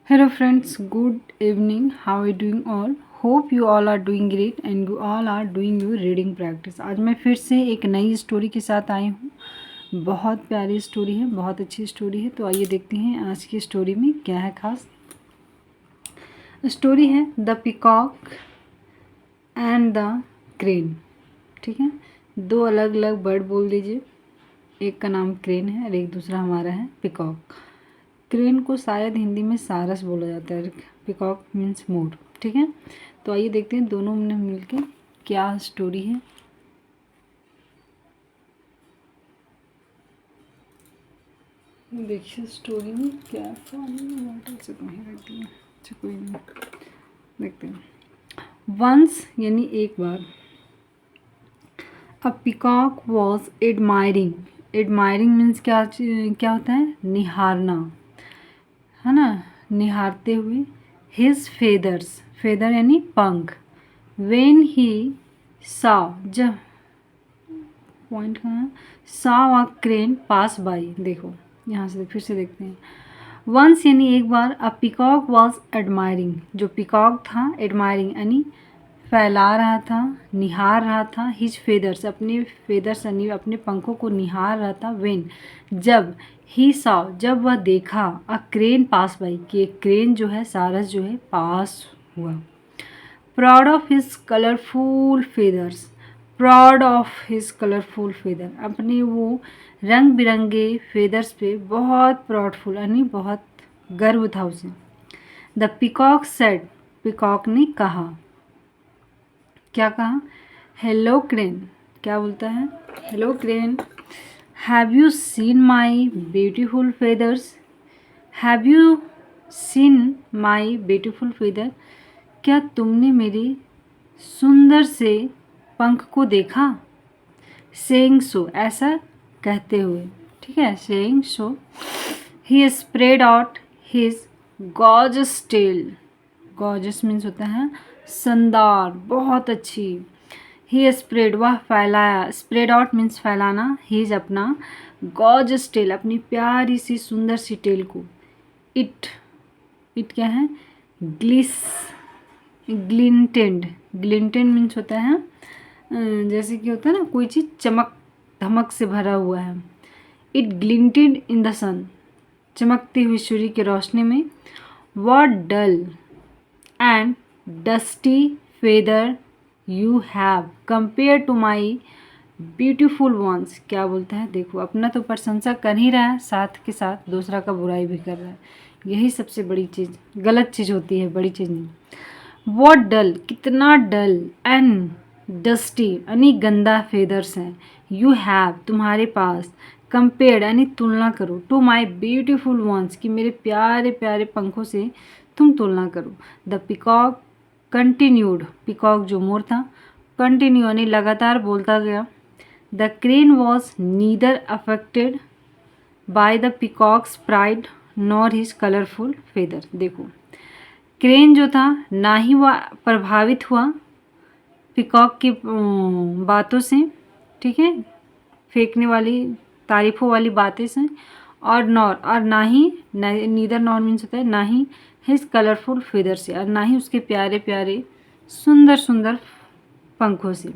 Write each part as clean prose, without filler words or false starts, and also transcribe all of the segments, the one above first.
Hello friends, good evening. How are you doing all? Hope you all are doing great and you all are doing your reading practice. आज मैं फिर से एक नई story के साथ आई हूँ। बहुत प्यारी स्टोरी है, बहुत अच्छी स्टोरी है। तो आइए देखते हैं आज की स्टोरी में क्या है खास। स्टोरी है the peacock and the crane. ठीक है, दो अलग अलग बर्ड बोल दीजिए। एक का नाम क्रेन है और एक दूसरा हमारा है पिकॉक। क्रेन को शायद हिंदी में सारस बोला जाता है, पिकॉक मीन्स मोर। ठीक है, तो आइए देखते हैं दोनों ने मिलके क्या स्टोरी है। देखिए स्टोरी में क्या वाटर से तो नहीं रखती है। अच्छा कोई नहीं, देखते हैं। वंस यानी एक बार, a peacock was admiring. Admiring means क्या होता है, निहारना, है ना, निहारते हुए। हिज फेदर्स, फेदर यानी पंख। वेन ही सा, जब, पॉइंट कहाँ है, सा अ क्रेन पास बाई। देखो यहाँ से फिर से देखते हैं। वंस यानी एक बार, अ पिकॉक वॉज एडमायरिंग, जो पिकॉक था एडमायरिंग यानी फैला रहा था, निहार रहा था। हिज फेदर्स, अपने फेदर्स यानी अपने पंखों को निहार रहा था। वेन जब, ही सॉ जब वह देखा, अ क्रेन पास बाई कि एक क्रेन जो है, सारस जो है पास हुआ। Proud of his colourful feathers, proud of his colourful feather, अपने वो रंग बिरंगे फेदर्स पे बहुत प्राउडफुल यानी बहुत गर्व था उसे। द पिकॉक सेड, पिकॉक ने कहा, क्या कहा, हेलो क्रेन, क्या बोलता है, hello crane, have you seen my beautiful feathers, have you seen my beautiful feather, क्या तुमने मेरे सुंदर से पंख को देखा। सेइंग सो, ऐसा कहते हुए, ठीक है, saying so he spread out his gorgeous tail. Gorgeous means होता है शानदार, बहुत अच्छी। ही स्प्रेड, वह फैलाया, स्प्रेड आउट मीन्स फैलाना, हीज अपना, गॉर्जस टेल अपनी प्यारी सी सुंदर सी टेल को। इट, इट क्या है, ग्लिस, ग्लिंटेड, ग्लिंटेड मीन्स होता है जैसे कि होता है ना कोई चीज़ चमक धमक से भरा हुआ है। इट ग्लिंटेड इन द सन, चमकती हुई सूर्य की रोशनी में। What dull and dusty feather you have compare to my beautiful ones, क्या बोलता है, देखो अपना तो प्रशंसा कर ही रहा है, साथ के साथ दूसरा का बुराई भी कर रहा है। यही सबसे बड़ी चीज़, गलत चीज़ होती है, बड़ी चीज़ नहीं। वॉट डल, कितना डल, एंड डस्टी यानी गंदा फेदर्स हैं, यू हैव तुम्हारे पास, कंपेयर्ड यानी तुलना करो, टू माई ब्यूटीफुल वंस कि मेरे प्यारे प्यारे पंखों से तुम तुलना करो। द पिकॉक कंटिन्यूड, पिकॉक जो मोर था, कंटिन्यू यानी लगातार बोलता गया। The crane was neither affected by the peacocks pride nor his colourful feather. देखो क्रेन जो था ना ही वह प्रभावित हुआ पिकॉक की बातों से, ठीक है, फेंकने वाली तारीफ़ों वाली बातें से, और नॉर और ना ही, नीदर नॉर मीन्स होता है ना ही, हिज कलरफुल फेदर से और ना ही उसके प्यारे प्यारे सुंदर सुंदर पंखों से।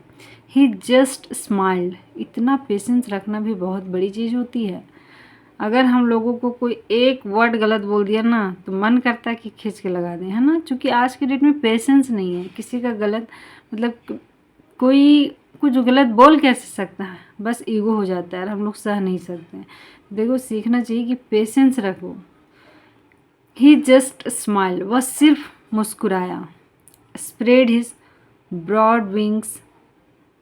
ही जस्ट स्माइल्ड, इतना पेशेंस रखना भी बहुत बड़ी चीज़ होती है। अगर हम लोगों को कोई एक वर्ड गलत बोल दिया ना तो मन करता है कि खींच के लगा दें, है ना, क्योंकि आज के डेट में पेशेंस नहीं है। किसी का गलत मतलब कोई कुछ गलत बोल कैसे सकता है, बस ईगो हो जाता है और हम लोग सह नहीं सकते हैं। देखो सीखना चाहिए कि पेशेंस रखो। ही जस्ट स्माइल, वह सिर्फ मुस्कुराया। Spread his broad wings,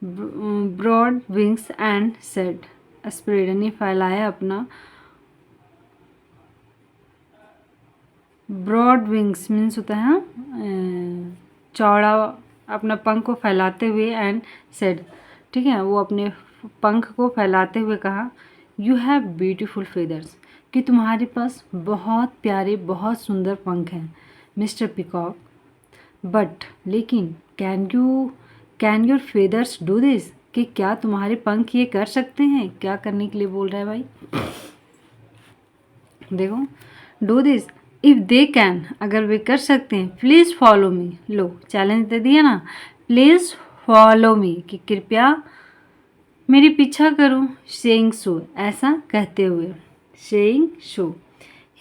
broad wings and said, spread यानी फैलाया अपना, ब्रॉड विंग्स मीन्स होता है चौड़ा, अपना पंख को फैलाते हुए, एंड सेड, ठीक है, वो अपने पंख को फैलाते हुए कहा, यू हैव ब्यूटीफुल फेदर्स, कि तुम्हारे पास बहुत प्यारे बहुत सुंदर पंख हैं मिस्टर पिकॉक। बट लेकिन, can your feathers do this, कि क्या तुम्हारे पंख ये कर सकते हैं, क्या करने के लिए बोल रहा है भाई, देखो, do this if they can, अगर वे कर सकते हैं, प्लीज़ फॉलो मी, लो चैलेंज दे दिया ना, प्लीज़ फॉलो मी कि कृपया मेरी पीछा करो, सेइंग सो, ऐसा कहते हुए, saying so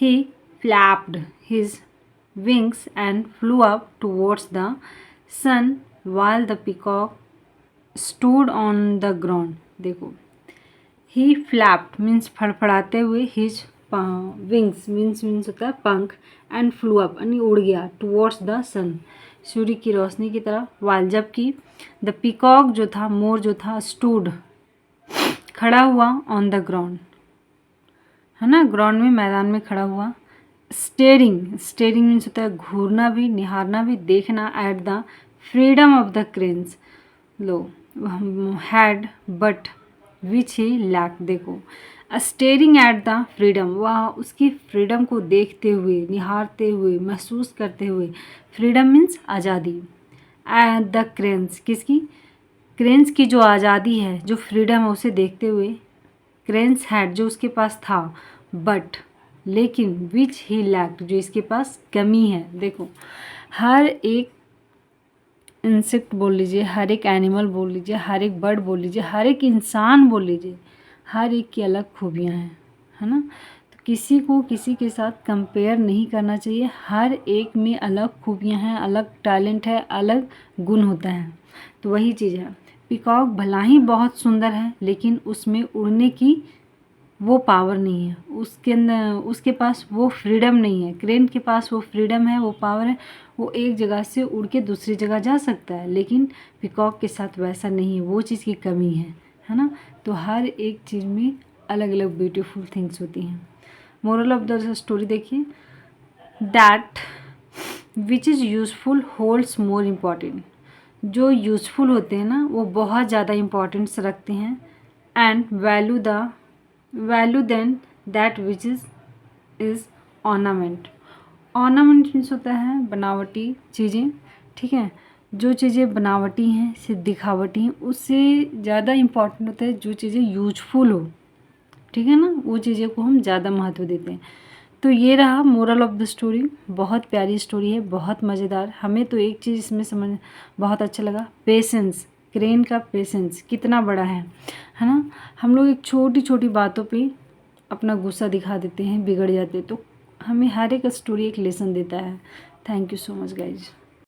he flapped his wings and flew up towards the sun while the peacock stood on the ground. देखो, he flapped means फड़फड़ाते हुए, his wings means होता है पंख, and flew up यानी उड़ गया, towards the sun सूर्य की रोशनी की तरफ, while जबकि the peacock जो था, मोर जो था, stood खड़ा हुआ, on the ground है ना, ग्राउंड में, मैदान में खड़ा हुआ, स्टेरिंग मीन्स होता है घूरना भी, निहारना भी, देखना, at the freedom of the cranes, low had but which he lack, देखो स्टेरिंग एट द फ्रीडम, वह उसकी फ्रीडम को देखते हुए, निहारते हुए, महसूस करते हुए, फ्रीडम मीन्स आज़ादी, एट द क्रेन्स, किसकी, क्रेन्स की जो आज़ादी है, जो फ्रीडम है, उसे देखते हुए, क्रेन्स हैड जो उसके पास था, बट लेकिन विच ही लैक्ड जो इसके पास कमी है। देखो, हर एक इंसेक्ट बोल लीजिए, हर एक एनिमल बोल लीजिए, हर एक बर्ड बोल लीजिए, हर एक इंसान बोल लीजिए, हर एक की अलग खूबियाँ हैं, है ना। तो किसी को किसी के साथ कंपेयर नहीं करना चाहिए, हर एक में अलग खूबियाँ हैं, अलग टैलेंट है, अलग गुण होता है। तो वही चीज़ है, पीकॉक भला ही बहुत सुंदर है, लेकिन उसमें उड़ने की वो पावर नहीं है, उसके अंदर उसके पास वो फ्रीडम नहीं है। क्रेन के पास वो फ्रीडम है, वो पावर है, वो एक जगह से उड़ के दूसरी जगह जा सकता है, लेकिन पीकॉक के साथ वैसा नहीं है, वो चीज़ की कमी है ना। तो हर एक चीज़ में अलग अलग ब्यूटीफुल थिंग्स होती हैं। मोरल ऑफ द स्टोरी देखिए, that which is useful holds more important, जो यूज़फुल होते हैं ना वो बहुत ज़्यादा इम्पॉर्टेंस रखते हैं, and value then that which is ornament. Ornament means होता है बनावटी चीज़ें, ठीक है, जो चीज़ें बनावटी हैं, सिर्फ दिखावटी हैं, उससे ज़्यादा इम्पॉर्टेंट होता है जो चीज़ें यूजफुल हो, ठीक है ना, वो चीज़ें को हम ज़्यादा महत्व देते हैं। तो ये रहा मोरल ऑफ द स्टोरी, बहुत प्यारी स्टोरी है, बहुत मज़ेदार। हमें तो एक चीज़ इसमें समझ बहुत अच्छा लगा, पेशेंस, क्रेन का पेशेंस कितना बड़ा है ना। हम लोग एक छोटी छोटी बातों पे अपना गुस्सा दिखा देते हैं, बिगड़ जाते हैं, तो हमें हर एक स्टोरी एक लेसन देता है। Thank you so much guys.